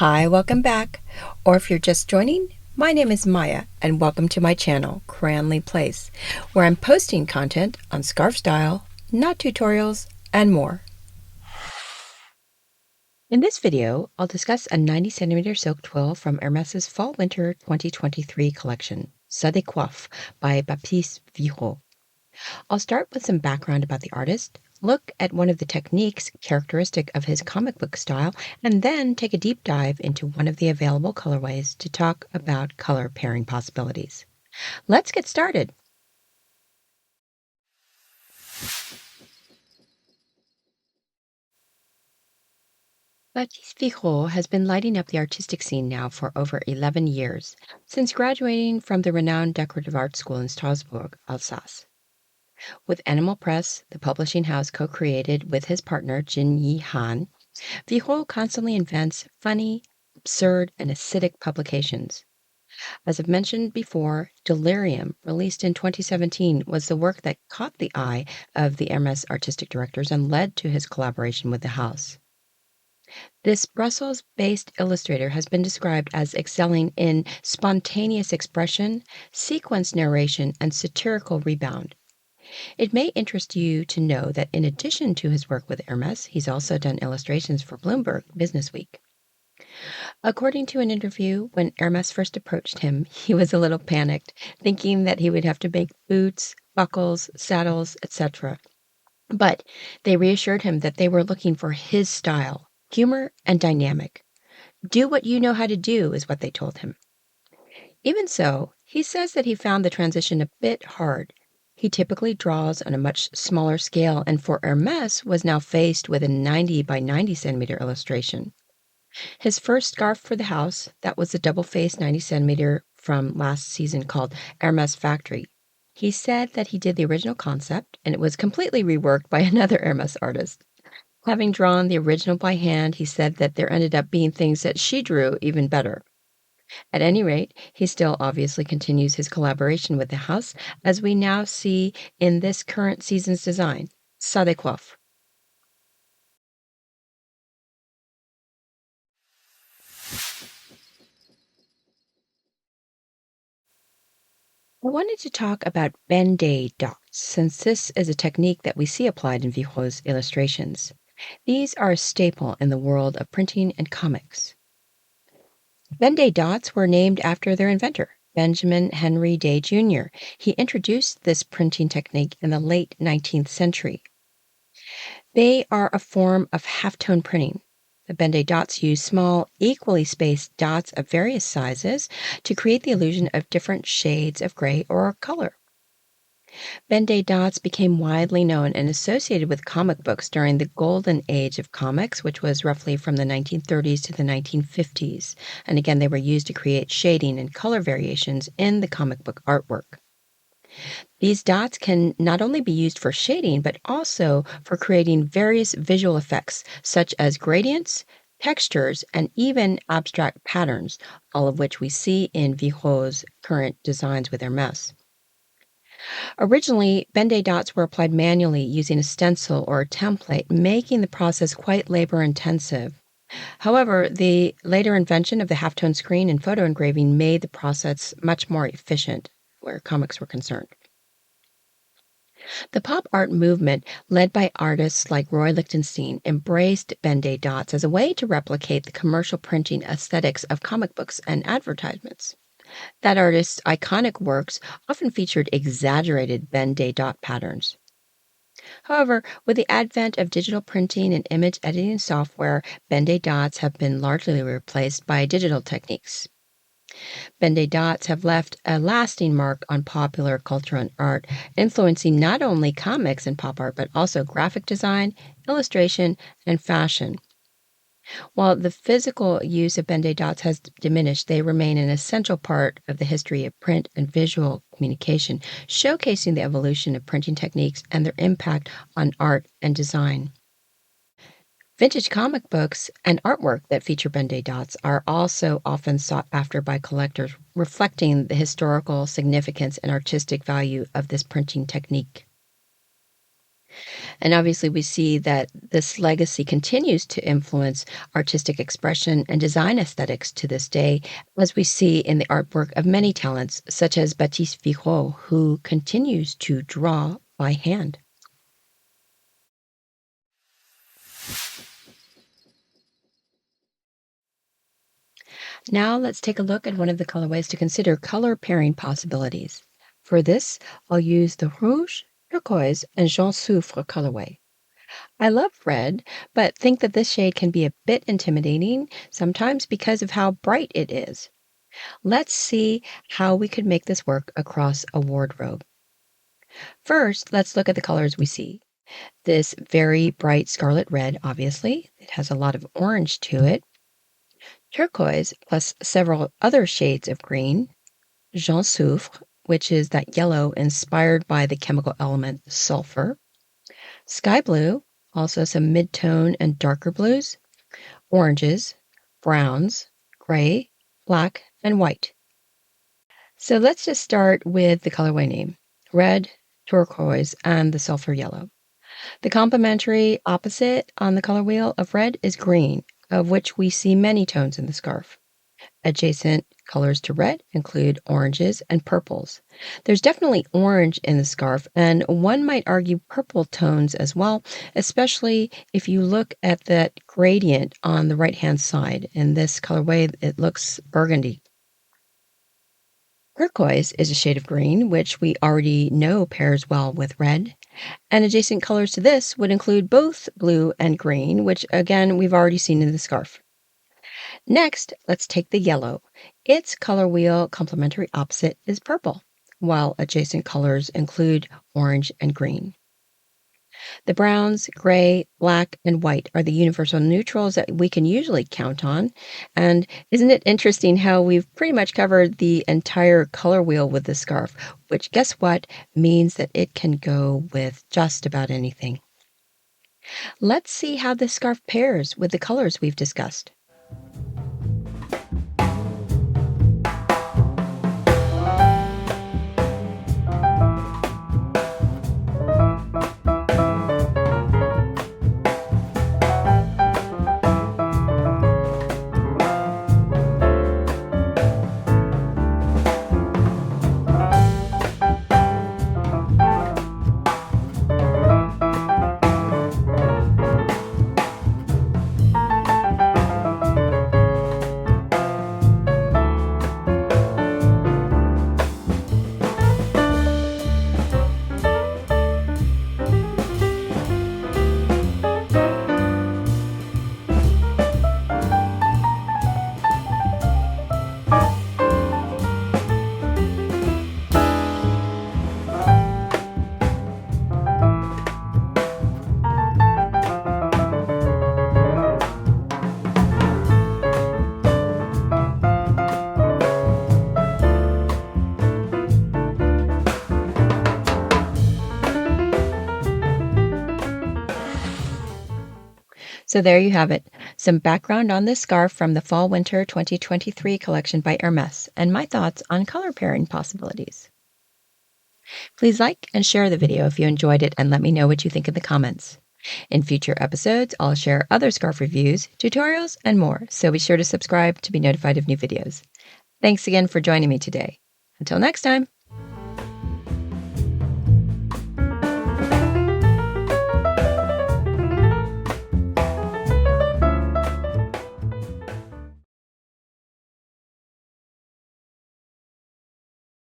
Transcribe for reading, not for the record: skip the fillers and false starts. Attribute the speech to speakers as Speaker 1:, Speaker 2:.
Speaker 1: Hi, welcome back. Or if you're just joining, my name is Maya, and welcome to my channel, Cranleyplace, where I'm posting content on scarf style, knot tutorials, and more. In this video, I'll discuss a 90cm silk twill from Hermès's Fall-Winter 2023 collection, Décoiffe by Baptiste Virot. I'll start with some background about the artist, look at one of the techniques characteristic of his comic book style, and then take a deep dive into one of the available colorways to talk about color pairing possibilities. Let's get started. Baptiste Virot has been lighting up the artistic scene now for over 11 years, since graduating from the renowned decorative art school in Strasbourg, Alsace. With Animal Press, the publishing house co-created with his partner Jin Yi Han, Virot constantly invents funny, absurd, and acidic publications. As I've mentioned before, Delirium, released in 2017, was the work that caught the eye of the Hermès artistic directors and led to his collaboration with the house. This Brussels-based illustrator has been described as excelling in spontaneous expression, sequence narration, and satirical rebound. It may interest you to know that in addition to his work with Hermès, he's also done illustrations for Bloomberg Businessweek. According to an interview, when Hermès first approached him, he was a little panicked, thinking that he would have to make boots, buckles, saddles, etc. But they reassured him that they were looking for his style, humor, and dynamic. Do what you know how to do, is what they told him. Even so, he says that he found the transition a bit hard. He typically draws on a much smaller scale, and for Hermès was now faced with a 90 by 90 centimeter illustration. His first scarf for the house, that was the double-faced 90 centimeter from last season called Hermès Factory. He said that he did the original concept, and it was completely reworked by another Hermès artist. Having drawn the original by hand, he said that there ended up being things that she drew even better. At any rate, he still obviously continues his collaboration with the house, as we now see in this current season's design, Décoiffe. I wanted to talk about Ben-Day dots, since this is a technique that we see applied in Virot's illustrations. These are a staple in the world of printing and comics. Ben-Day dots were named after their inventor, Benjamin Henry Day Jr. He introduced this printing technique in the late 19th century. They are a form of halftone printing. The Ben-Day dots use small, equally spaced dots of various sizes to create the illusion of different shades of gray or color. Ben-Day dots became widely known and associated with comic books during the golden age of comics, which was roughly from the 1930s to the 1950s. And again, they were used to create shading and color variations in the comic book artwork. These dots can not only be used for shading, but also for creating various visual effects, such as gradients, textures, and even abstract patterns, all of which we see in Virot's current designs with Hermès. Originally, Ben-Day dots were applied manually using a stencil or a template, making the process quite labor-intensive. However, the later invention of the halftone screen and photo engraving made the process much more efficient, where comics were concerned. The pop art movement, led by artists like Roy Lichtenstein, embraced Ben-Day dots as a way to replicate the commercial printing aesthetics of comic books and advertisements. That artist's iconic works often featured exaggerated Ben-Day dot patterns. However, with the advent of digital printing and image editing software, Ben-Day dots have been largely replaced by digital techniques. Ben-Day dots have left a lasting mark on popular culture and art, influencing not only comics and pop art, but also graphic design, illustration, and fashion. While the physical use of Ben-Day dots has diminished, they remain an essential part of the history of print and visual communication, showcasing the evolution of printing techniques and their impact on art and design. Vintage comic books and artwork that feature Ben-Day dots are also often sought after by collectors, reflecting the historical significance and artistic value of this printing technique. And obviously, we see that this legacy continues to influence artistic expression and design aesthetics to this day, as we see in the artwork of many talents, such as Baptiste Virot, who continues to draw by hand. Now let's take a look at one of the colorways to consider color pairing possibilities. For this, I'll use the Rouge, Turquoise, and Jaune Soufre colorway. I love red, but think that this shade can be a bit intimidating sometimes because of how bright it is. Let's see how we could make this work across a wardrobe. First, let's look at the colors we see. This very bright scarlet red, obviously, it has a lot of orange to it. Turquoise, plus several other shades of green. Jaune Soufre, which is that yellow inspired by the chemical element sulfur. Sky blue, also some mid-tone and darker blues. Oranges, browns, gray, black, and white. So let's just start with the colorway name, red, turquoise, and the sulfur yellow. The complementary opposite on the color wheel of red is green, of which we see many tones in the scarf. Adjacent colors to red include oranges and purples. There's definitely orange in the scarf, and one might argue purple tones as well, especially if you look at that gradient on the right-hand side. In this colorway, it looks burgundy. Turquoise is a shade of green, which we already know pairs well with red. And adjacent colors to this would include both blue and green, which again, we've already seen in the scarf. Next, let's take the yellow. Its color wheel complementary opposite is purple, while adjacent colors include orange and green. The browns, gray, black, and white are the universal neutrals that we can usually count on. And isn't it interesting how we've pretty much covered the entire color wheel with the scarf, which guess what means that it can go with just about anything. Let's see how this scarf pairs with the colors we've discussed. So there you have it, some background on this scarf from the Fall/Winter 2023 collection by Hermès, and my thoughts on color pairing possibilities. Please like and share the video if you enjoyed it, and let me know what you think in the comments. In future episodes, I'll share other scarf reviews, tutorials, and more, so be sure to subscribe to be notified of new videos. Thanks again for joining me today. Until next time.